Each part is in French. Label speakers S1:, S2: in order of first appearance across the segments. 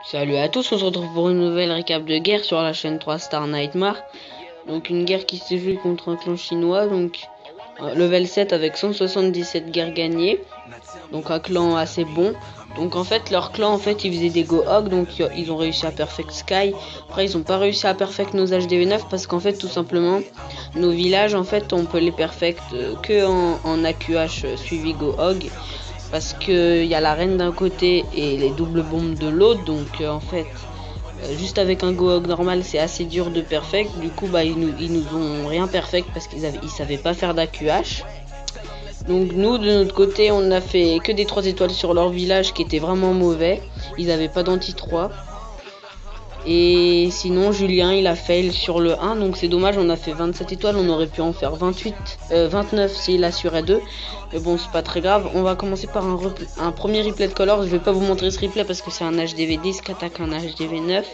S1: Salut à tous, on se retrouve pour une nouvelle récap de guerre sur la chaîne 3 Star Nightmare. Donc une guerre qui s'est jouée contre un clan chinois, donc level 7 avec 177 guerres gagnées. Donc un clan assez bon. Donc en fait leur clan ils faisaient des Gohog, donc ils ont réussi à perfect Sky. Après ils ont pas réussi à perfect nos HDV9 parce qu'en fait tout simplement nos villages on peut les perfect que en AQH suivi Gohog. Parce que y a la reine d'un côté et les doubles bombes de l'autre, donc juste avec un Gohog normal c'est assez dur de perfect. Du coup ils nous ont rien perfect parce qu'ils savaient pas faire d'AQH. Donc nous de notre côté on a fait que des 3 étoiles sur leur village qui était vraiment mauvais. Ils avaient pas d'anti 3. Et sinon Julien il a fail sur le 1, donc c'est dommage, on a fait 27 étoiles, on aurait pu en faire 29 s'il assurait 2. Mais bon c'est pas très grave, on va commencer par un premier replay de Colors. Je vais pas vous montrer ce replay parce que c'est un HDV 10 qui attaque un HDV 9.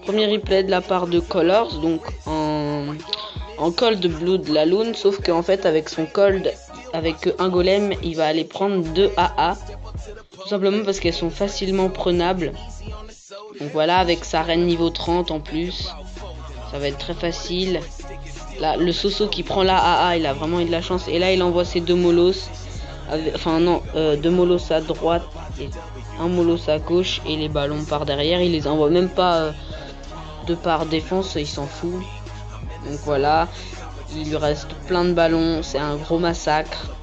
S1: Premier replay de la part de Colors, donc en Cold Blood la Lune, sauf qu'en fait avec son Cold, avec un golem, il va aller prendre 2 AA. Tout simplement parce qu'elles sont facilement prenables. Donc voilà, avec sa reine niveau 30 en plus, ça va être très facile. Là, le Soso qui prend la AA, il a vraiment eu de la chance. Et là, il envoie ses 2 molos. Enfin non, 2 molos à droite et un molos à gauche. Et les ballons par derrière, il les envoie même pas de par défense, il s'en fout. Donc voilà, il lui reste plein de ballons, c'est un gros massacre.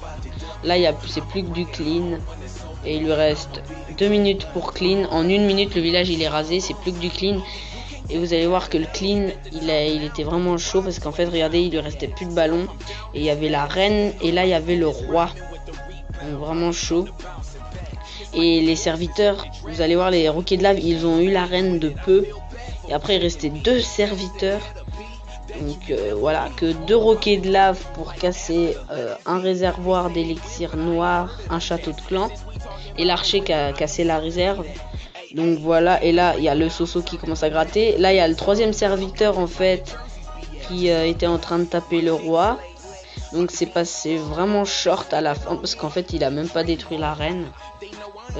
S1: Là, c'est plus que du clean. Et il lui reste 2 minutes pour clean. En 1 minute, le village il est rasé, c'est plus que du clean. Et vous allez voir que le clean, il était vraiment chaud parce qu'en fait, regardez, il lui restait plus de ballons. Et il y avait la reine et là, il y avait le roi. Donc vraiment chaud. Et les serviteurs, vous allez voir, les roquets de lave, ils ont eu la reine de peu. Et après, il restait 2 serviteurs. Donc voilà, que 2 roquets de lave pour casser un réservoir d'élixir noir, un château de clan. Et l'archer qui a cassé la réserve. Donc voilà, et là il y a le Soso qui commence à gratter. Là il y a le 3e serviteur en fait qui était en train de taper le roi. Donc c'est passé vraiment short à la fin parce qu'en fait il a même pas détruit la reine.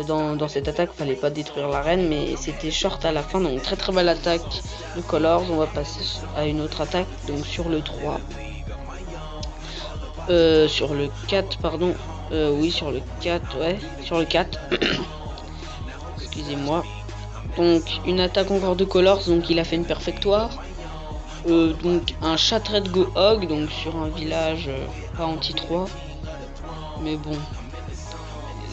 S1: Dans cette attaque fallait pas détruire la reine, mais c'était short à la fin. Donc très belle attaque de Colors. On va passer à une autre attaque, donc sur le 3. Sur le 4 pardon. Oui sur le 4, ouais, sur le 4. Excusez-moi. Donc une attaque encore de Colors, donc il a fait une perfectoire. Donc un Shattered Gohog, donc sur un village pas anti 3. Mais bon,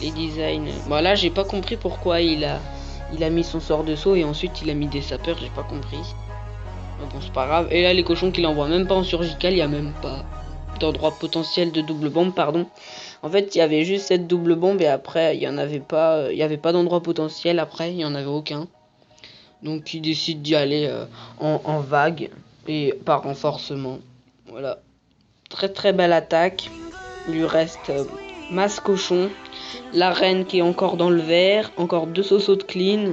S1: les designs. Bon là j'ai pas compris pourquoi il a mis son sort de saut et ensuite il a mis des sapeurs, j'ai pas compris. Mais bon c'est pas grave. Et là les cochons qu'il envoie même pas en surgical, il y a même pas d'endroit potentiel de double bombe, pardon. En fait, il y avait juste cette double bombe et après, il y avait pas d'endroit potentiel après, il y en avait aucun. Donc, il décide d'y aller en vague et par renforcement. Voilà. Très belle attaque. Il lui reste masse cochon, la reine qui est encore dans le vert, encore 2 Sosos de clean.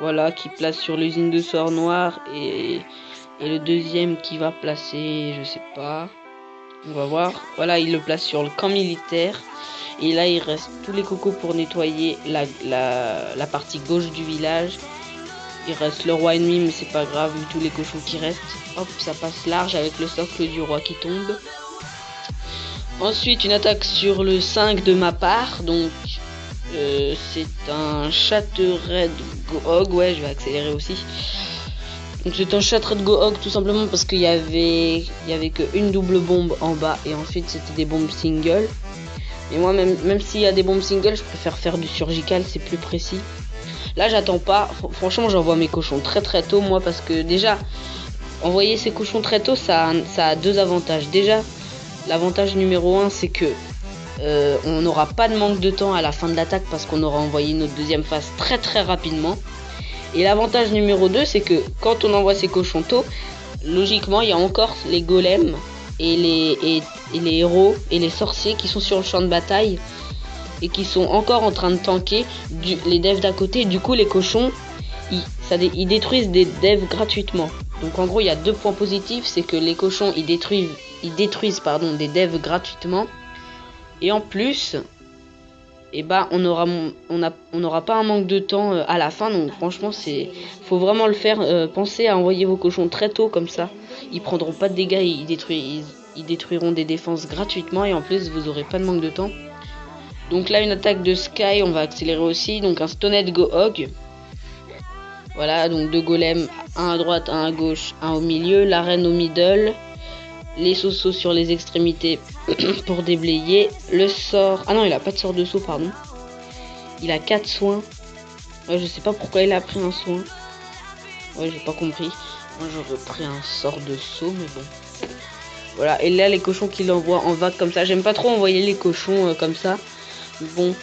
S1: Voilà, qui place sur l'usine de sort noir et le deuxième qui va placer, je sais pas. On va voir. Voilà, il le place sur le camp militaire. Et là, il reste tous les cocos pour nettoyer la partie gauche du village. Il reste le roi ennemi, mais c'est pas grave, vu tous les cochons qui restent. Hop, ça passe large avec le socle du roi qui tombe. Ensuite, une attaque sur le 5 de ma part. Donc, c'est un Shattered Gohog. Ouais, je vais accélérer aussi. Donc c'est un Shattered Gohog tout simplement parce qu'il y avait qu'une double bombe en bas et ensuite c'était des bombes single. Et moi même s'il y a des bombes single, je préfère faire du surgical, c'est plus précis. Là j'attends pas, franchement j'envoie mes cochons très tôt moi parce que déjà envoyer ces cochons très tôt ça a 2 avantages. Déjà l'avantage numéro 1 c'est que on n'aura pas de manque de temps à la fin de l'attaque parce qu'on aura envoyé notre deuxième phase très rapidement. Et l'avantage numéro 2, c'est que quand on envoie ces cochons tôt, logiquement, il y a encore les golems et les héros et les sorciers qui sont sur le champ de bataille et qui sont encore en train de tanker les devs d'à côté. Du coup, les cochons, ils détruisent des devs gratuitement. Donc en gros, il y a 2 points positifs, c'est que les cochons, ils détruisent des devs gratuitement. Et en plus, et bah on n'aura pas un manque de temps à la fin. Donc franchement faut vraiment le faire. Pensez à envoyer vos cochons très tôt, comme ça ils prendront pas de dégâts, ils détruiront des défenses gratuitement, et en plus vous aurez pas de manque de temps. Donc là une attaque de Sky, on va accélérer aussi. Donc un Stoned Gohog. Voilà, donc deux golems, un à droite, un à gauche, un au milieu, la reine au middle, les sauts sur les extrémités pour déblayer, le sort... Ah non, il a pas de sort de saut, pardon. Il a 4 soins. Ouais, je sais pas pourquoi il a pris un soin. Ouais, j'ai pas compris. Moi, j'aurais pris un sort de saut, mais bon. Voilà, et là, les cochons qu'il envoie en vague comme ça. J'aime pas trop envoyer les cochons comme ça. Mais bon,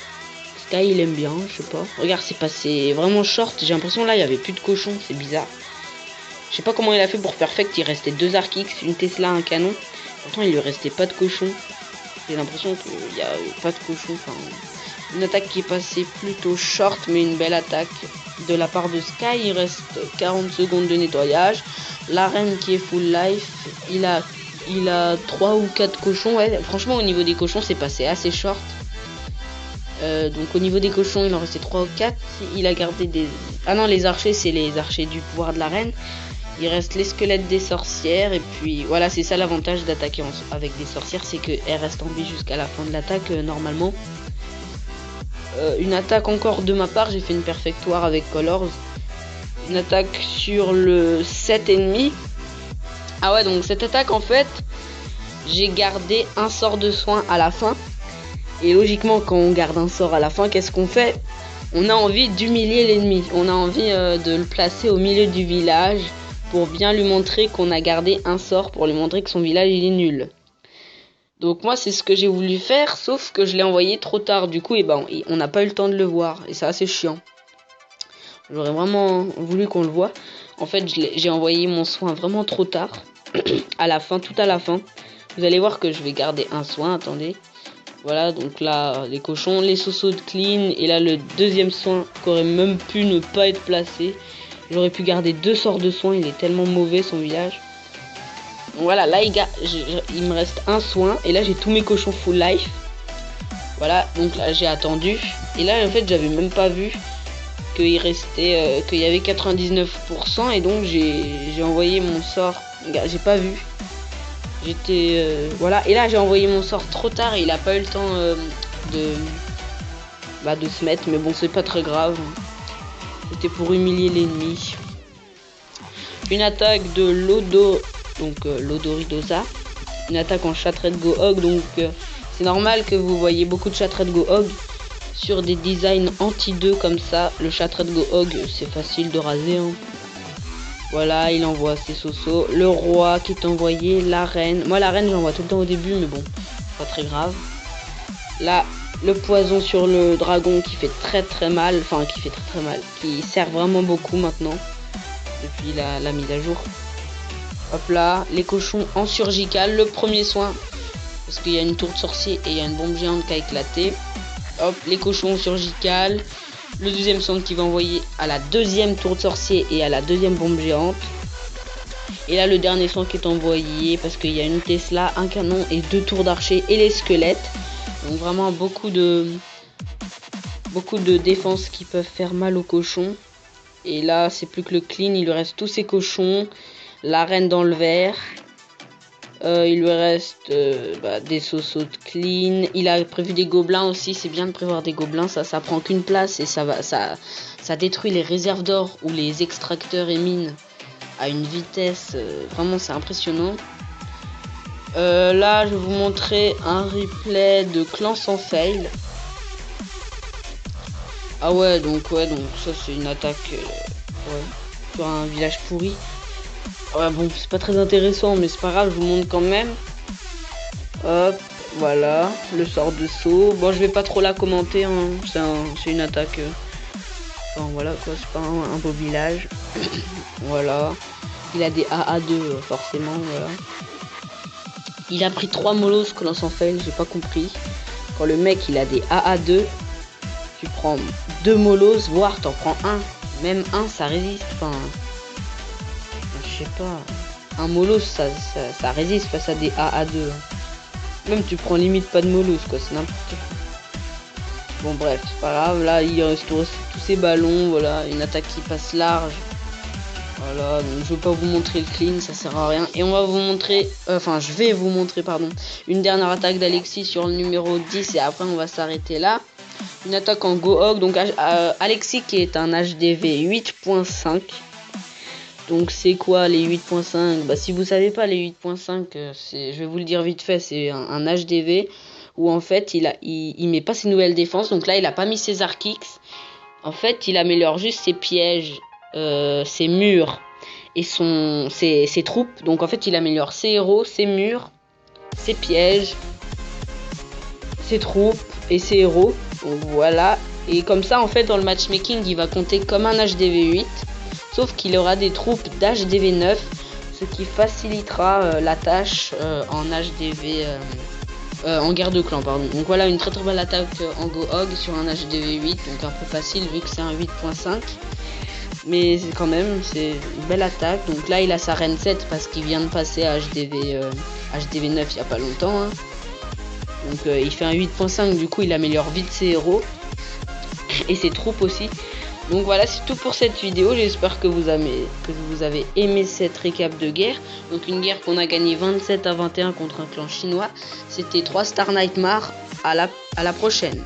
S1: Sky, il aime bien, je sais pas. Regarde, c'est passé vraiment short. J'ai l'impression là, il y avait plus de cochons, c'est bizarre. Je sais pas comment il a fait pour Perfect. Il restait 2 Arc-X, une Tesla, un canon. Pourtant, il lui restait pas de cochons. J'ai l'impression qu'il n'y a pas de cochons. Enfin, une attaque qui est passée plutôt short, mais une belle attaque de la part de Sky. Il reste 40 secondes de nettoyage. La reine qui est full life, il a 3 ou 4 cochons. Ouais, franchement, au niveau des cochons, c'est passé assez short. Donc au niveau des cochons, il en restait 3 ou 4. Il a gardé des... Ah non, les archers, c'est les archers du pouvoir de la reine. Il reste les squelettes des sorcières. Et puis voilà, c'est ça l'avantage d'attaquer avec des sorcières, c'est qu'elles restent en vie jusqu'à la fin de l'attaque normalement. Une attaque encore de ma part, j'ai fait une perfectoire avec Colors. Une attaque sur le 7 ennemi. Ah ouais, donc cette attaque en fait, j'ai gardé un sort de soin à la fin. Et logiquement, quand on garde un sort à la fin, qu'est-ce qu'on fait? On a envie d'humilier l'ennemi. On a envie de le placer au milieu du village pour bien lui montrer qu'on a gardé un sort, pour lui montrer que son village il est nul. Donc moi c'est ce que j'ai voulu faire, sauf que je l'ai envoyé trop tard. Du coup, on n'a pas eu le temps de le voir et c'est assez chiant. J'aurais vraiment voulu qu'on le voit. En fait, j'ai envoyé mon soin vraiment trop tard, à la fin, tout à la fin. Vous allez voir que je vais garder un soin. Attendez. Voilà, donc là, les cochons, les sauceaux de clean. Et là, le deuxième soin qui aurait même pu ne pas être placé. J'aurais pu garder 2 sorts de soins. Il est tellement mauvais, son village. Voilà, là, il me reste un soin. Et là, j'ai tous mes cochons full life. Voilà, donc là, j'ai attendu. Et là, en fait, j'avais même pas vu qu'il restait... qu'il y avait 99%. Et donc, j'ai envoyé mon sort. J'ai pas vu. J'étais voilà, et là j'ai envoyé mon sort trop tard et il a pas eu le temps de se mettre, mais bon, c'est pas très grave. C'était pour humilier l'ennemi. Une attaque de Lodoridosa, une attaque en Shattered Gohog. Donc c'est normal que vous voyez beaucoup de Shattered Gohog sur des designs anti-2 comme ça. Le Shattered Gohog, c'est facile de raser, hein. Voilà, il envoie ses sauceaux. Le roi qui est envoyé, la reine. Moi, la reine, j'envoie tout le temps au début, mais bon, pas très grave. Là, le poison sur le dragon qui fait très mal. Enfin, qui fait très mal. Qui sert vraiment beaucoup maintenant. Depuis la mise à jour. Hop là, les cochons en surgical. Le premier soin. Parce qu'il y a une tour de sorcier et il y a une bombe géante qui a éclaté. Hop, les cochons surgical. Le deuxième soin qui va envoyer à la deuxième tour de sorcier et à la deuxième bombe géante. Et là le dernier soin qui est envoyé parce qu'il y a une Tesla, un canon et 2 tours d'archer et les squelettes. Donc vraiment beaucoup de défenses qui peuvent faire mal aux cochons. Et là c'est plus que le clean, il lui reste tous ses cochons. La reine dans le vert. Il lui reste des sauceaux de clean. Il a prévu des gobelins aussi. C'est bien de prévoir des gobelins. Ça prend qu'une place et ça détruit les réserves d'or ou les extracteurs et mines à une vitesse. Vraiment, c'est impressionnant. Là, je vais vous montrer un replay de Clan sans fail. Ah ouais, donc ça c'est une attaque sur un village pourri. Ouais, bon, c'est pas très intéressant, mais c'est pas grave, je vous montre quand même. Hop, voilà, le sort de saut. Bon, je vais pas trop la commenter, hein. C'est une attaque. Enfin, voilà, quoi, c'est pas un beau village. Voilà. Il a des AA2, forcément, voilà. Il a pris 3 molosses que l'on s'en fait, j'ai pas compris. Quand le mec, il a des AA2, tu prends 2 molosses, voire t'en prends un. Même un, ça résiste, enfin... Je sais pas, un molosse ça résiste face à des AA2. Même tu prends limite pas de molosse quoi, c'est n'importe quoi. Bon bref, c'est pas grave, là il restaure tous ces ballons, voilà, une attaque qui passe large. Voilà, donc je vais pas vous montrer le clean, ça sert à rien. Et on va vous montrer, enfin je vais vous montrer, pardon, une dernière attaque d'Alexis sur le numéro 10 et après on va s'arrêter là. Une attaque en Go-Hog, donc Alexis qui est un HDV 8.5. Donc c'est quoi les 8.5? Bah si vous savez pas les 8.5, je vais vous le dire vite fait, c'est un HDV où en fait il met pas ses nouvelles défenses. Donc là il a pas mis ses arc kicks. En fait il améliore juste ses pièges, ses murs et ses troupes. Donc en fait il améliore ses héros, ses murs, ses pièges, ses troupes et ses héros. Donc voilà. Et comme ça en fait dans le matchmaking il va compter comme un HDV 8. Sauf qu'il aura des troupes d'HDV 9, ce qui facilitera la tâche en HDV, en guerre de clan, pardon. Donc voilà, une très très belle attaque en Go-Hog sur un HDV 8, donc un peu facile vu que c'est un 8.5. Mais quand même, c'est une belle attaque. Donc là, il a sa reine 7 parce qu'il vient de passer à HDV 9 il n'y a pas longtemps. Hein. Donc il fait un 8.5, du coup il améliore vite ses héros et ses troupes aussi. Donc voilà, c'est tout pour cette vidéo. J'espère que vous avez aimé cette récap de guerre. Donc une guerre qu'on a gagnée 27 à 21 contre un clan chinois. C'était 3 Star Nightmare. À la prochaine.